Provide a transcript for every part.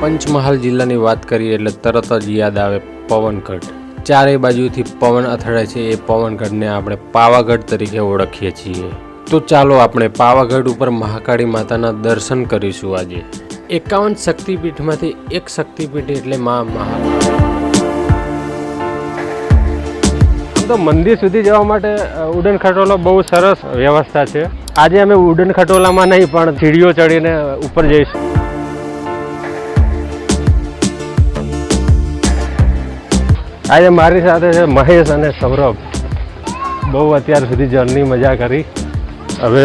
પંચમહાલ જિલ્લાની વાત કરીએ એટલે તરત જ યાદ આવે પવનગઢ. ચારે બાજુથી પવન અથડાય છે. એ પવનગઢને આપણે પાવાગઢ તરીકે ઓળખીએ છીએ. તો ચાલો આપણે પાવાગઢ ઉપર મહાકાળી માતાના દર્શન કરીશું. આજે 51 શક્તિપીઠમાંથી એક શક્તિપીઠ એટલે આમ તો મંદિર સુધી જવા માટે ઉડન ખટોલો બહુ સરસ વ્યવસ્થા છે. આજે અમે ઉડન ખટોલામાં નહીં પણ સીડીઓ ચડીને ઉપર જઈશું. આજે મારી સાથે છે મહેશ અને સૌરભ. બહુ અત્યાર સુધી જર્ની મજા કરી. હવે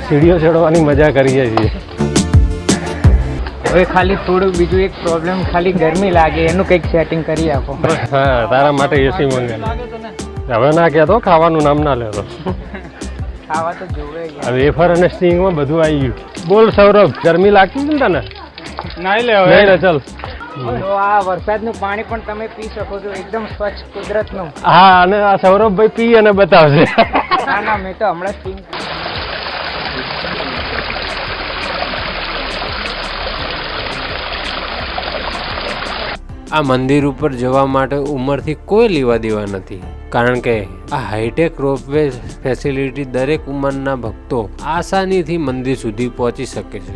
સીડીઓ ચડવાની મજા કરીએ છીએ. હવે ખાલી થોડું બીજું એક પ્રોબ્લેમ, ખાલી ગરમી લાગે એનું કંઈક સેટિંગ કરી આપો. હા, તારા માટે એસી મંગાવી. હવે ના કહેતો, ખાવાનું નામ ના લેતો. ખાવા તો જોવે. વેફર અને સ્ટિંગમાં બધું આવી ગયું. બોલ સૌરભ, ગરમી લાગતી હતી ને તને? નહીં લે ચાલ. તો આ વરસાદનું પાણી પણ તમે પી શકો છો, એકદમ સ્વચ્છ કુદરતનું. હા, અને આ સૌરભભાઈ પી અને બતાવશે. ના ના, મેં તો હમણાં સ્ટિંગ. આ મંદિર ઉપર જવા માટે ઉંમરથી કોઈ લેવા દેવા નથી, કારણ કે આ હાઈટેક રોપવે ફેસિલિટી દરેક ઉંમરના ભક્તો આસાનીથી મંદિર સુધી પહોંચી શકે છે.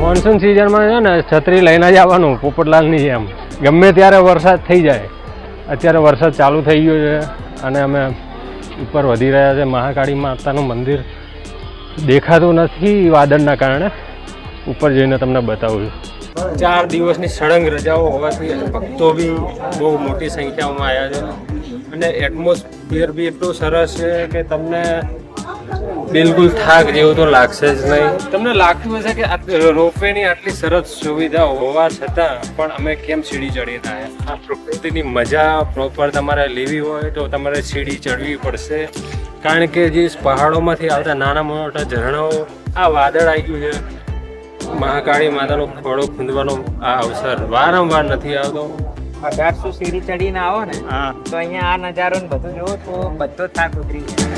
મોન્સૂન સિઝનમાં છે ને છત્રી લઈને જ આવવાનું, પોપટલાલની જેમ. ગમે ત્યારે વરસાદ થઈ જાય. અત્યારે વરસાદ ચાલુ થઈ ગયો છે અને અમે ઉપર વધી રહ્યા છે. મહાકાળી માતાનું મંદિર દેખાતું નથી વાદળના કારણે. ઉપર જઈને તમને બતાવું છું. 4 દિવસની સળંગ રજાઓ હોવાથી ભક્તો બી બહુ મોટી સંખ્યામાં આવ્યા છે અને એટમોસ્ફિયર બી એટલું સરસ છે કે તમને બિલકુલ થાક જેવું તો લાગશે જ નહીં. તમને લાગતું હશે કે રોપવેની આટલી સરસ સુવિધા હોવા છતાં પણ અમે કેમ સીડી ચડી રહ્યા. આ પ્રકૃતિની મજા પ્રોપર તમારે લેવી હોય તો તમારે સીડી ચડવી પડશે, કારણ કે જે પહાડોમાંથી આવતા નાના મોટા ઝરણાઓ, આ વાદળ આવી ગયું છે. મહાકાળી માતાનો ખોળો ખૂંદવાનો આ અવસર વારંવાર નથી આવતો. 1800 સીડી ચડીને આવો ને તો અહીંયા આ નજારો ને બધું જોવો તો બધો થાક ઉતરી જાય.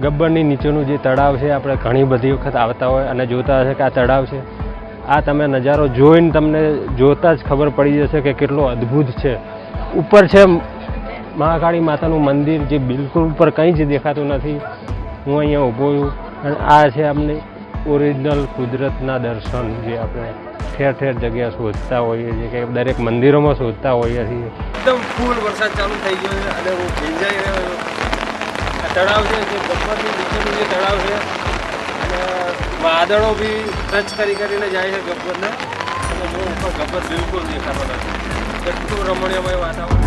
ગબ્બરની નીચેનું જે તળાવ છે, આપણે ઘણી બધી વખત આવતા હોય અને જોતા હશે કે આ તળાવ છે. આ તમે નજારો જોઈને તમને જોતા જ ખબર પડી જશે કે કેટલો અદ્ભુત છે. ઉપર છે મહાકાળી માતાનું મંદિર, જે બિલકુલ ઉપર કંઈ જ દેખાતું નથી. હું અહીંયા ઊભો છું અને આ છે આપણે ઓરિજિનલ કુદરતના દર્શન, જે આપણે ઠેર ઠેર જગ્યા શોધતા હોઈએ છીએ, કે દરેક મંદિરોમાં શોધતા હોઈએ છીએ. એકદમ ફૂલ વરસાદ ચાલુ થઈ ગયો છે અને હું ભીંજાઈ રહ્યો છું. આ તળાવ છે, જે ગબ્બરની નીચેનું જે તળાવ છે, અને વાદળો બી ટચ કરીને જાય છે ગબ્બરને, અને જો ઉપર ગબ્બર બિલકુલ દેખાતો નથી. એટલું રમણીયમય વાતાવરણ.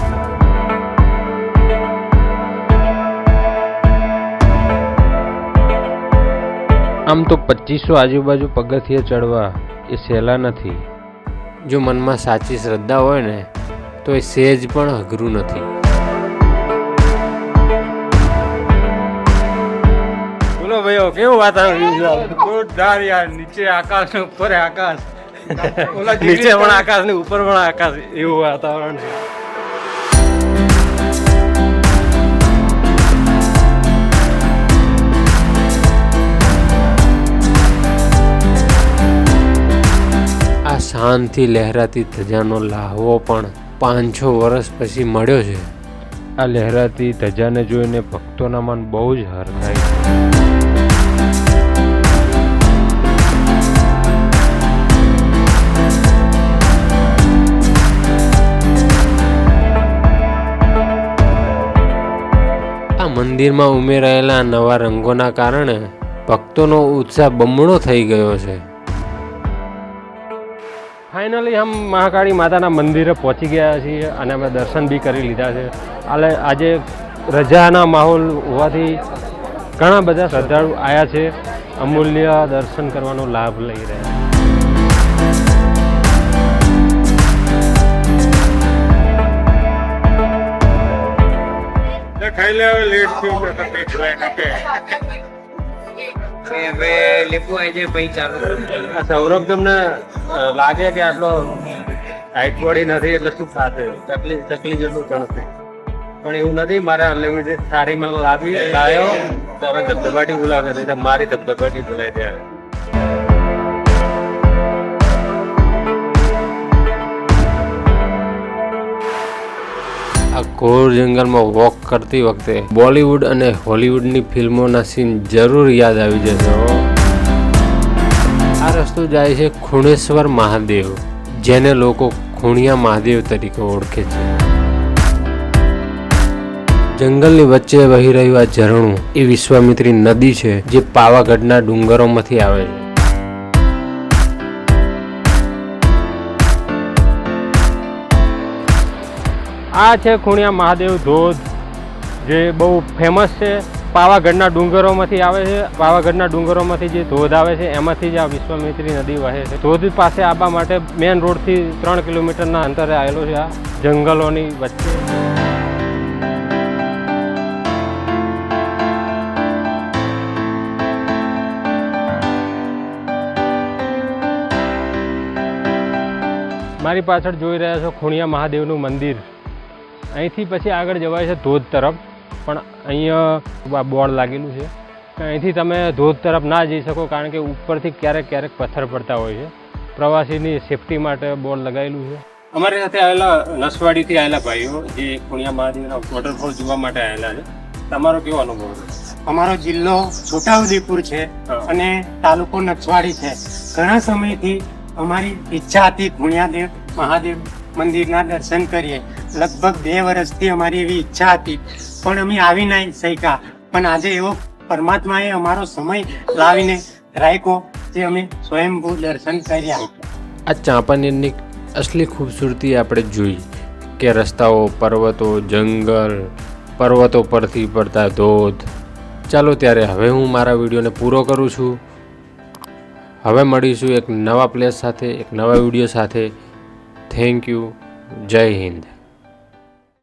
આમ તો 2500 આજુબાજુ પગથિયે ચડવા એ સહેલા નથી. જો મનમાં સાચી શ્રદ્ધા હોય ને તો એ સહેજ પણ અઘરું નથી. બોલો ભાઈઓ, કેવું વાતાવરણ? જોરદાર યાર. નીચે આકાશ ને ઉપર આકાશ, નીચે પણ આકાશ ને ઉપર પણ આકાશ, એવું વાતાવરણ છે. શાનથી લહેરાતી ધજાનો લાહવો પણ 500 વર્ષ પછી મળ્યો છે. આ લહેરાતી ધજાને જોઈને ભક્તોના મન બહુ જ હરખાય છે. આ મંદિરમાં ઉમેરાયેલા નવા રંગોના કારણે ભક્તોનો ઉત્સાહ બમણો થઈ ગયો છે. ફાઇનલી હમ મહાકાળી માતાના મંદિરે પહોંચી ગયા છીએ અને અમે દર્શન બી કરી લીધા છે. આજે રજાના માહોલ હોવાથી ઘણા બધા શ્રદ્ધાળુ આવ્યા છે, અમૂલ્ય દર્શન કરવાનો લાભ લઈ રહ્યા છે. ખાઈ લે, લેટ થયું. હવે લીંબુ આવી જાય પછી ચાલુ. સૌરભ, તમને લાગે કે આટલો હાઈટ બોડી નથી એટલે શું ખાશે, તકલીફ જેટલું ગણશે. પણ એવું નથી, મારે અનલિમિટેડ સારી માં લાવ્યો તમે ધબધબાટી બોલાવે છે, મારી ધબધબાટી બોલાય ત્યારે. આ ઘોર જંગલમાં વોક કરતી વખતે બોલિવૂડ અને હોલિવૂડની ફિલ્મોના સીન જરૂર યાદ આવી જશે. આ રસ્તો જાય છે ખૂણેશ્વર મહાદેવ, જેને લોકો ખૂણિયા મહાદેવ તરીકે ઓળખે છે. જંગલની વચ્ચે વહી રહ્યું આ ઝરણું એ વિશ્વામિત્રી નદી છે, જે પાવાગઢના ડુંગરોમાંથી આવે છે. આ છે ખૂણિયા મહાદેવ ધોધ, જે બહુ ફેમસ છે. પાવાગઢના ડુંગરોમાંથી આવે છે. પાવાગઢના ડુંગરોમાંથી જે ધોધ આવે છે એમાંથી જ આ વિશ્વામિત્રી નદી વહે છે. ધોધ પાસે આવવા માટે મેન રોડથી 3 કિલોમીટરના અંતરે આવેલો છે, આ જંગલોની વચ્ચે. મારી પાછળ જોઈ રહ્યા છો ખૂણિયા મહાદેવનું મંદિર. અહીંથી પછી આગળ જવાય છે ધોધ તરફ, પણ અહીંયા બોર્ડ લાગેલું છે કે અહીંથી તમે ધોધ તરફ ના જઈ શકો, કારણ કે ઉપરથી ક્યારેક ક્યારેક પથ્થર પડતા હોય છે. પ્રવાસીની સેફટી માટે બોર્ડ લગાવેલું છે. અમારી સાથે આવેલા નસવાડીથી આવેલા ભાઈઓ જે ખૂણિયા મહાદેવના વોટરફોલ જોવા માટે આવેલા છે. તમારો કેવો અનુભવ છે? અમારો જિલ્લો છોટાઉદેપુર છે અને તાલુકો નસવાડી છે. ઘણા સમયથી અમારી ઈચ્છા હતી ખૂણિયા મહાદેવ મંદિરના દર્શન કરીએ. લગભગ 2 વર્ષથી અમારી એવી ઈચ્છા હતી, પણ અમે આવી નહીં શક્યા. પણ આજે એવો પરમાત્માએ અમારો સમય લાવીને રાખ્યો જે અમે સ્વયંભૂ દર્શન કર્યા. આ ચાંપાનેરની અસલી ખૂબસૂરતી આપણે જોઈ કે રસ્તાઓ, પર્વતો, જંગલ, પર્વતો પરથી પડતા ધોધ. ચાલો ત્યારે હવે હું મારા વિડીયોને પૂરો કરું છું. હવે મળીશું એક નવા પ્લેસ સાથે, એક નવા વિડીયો સાથે. Thank you. જય હિન્દ.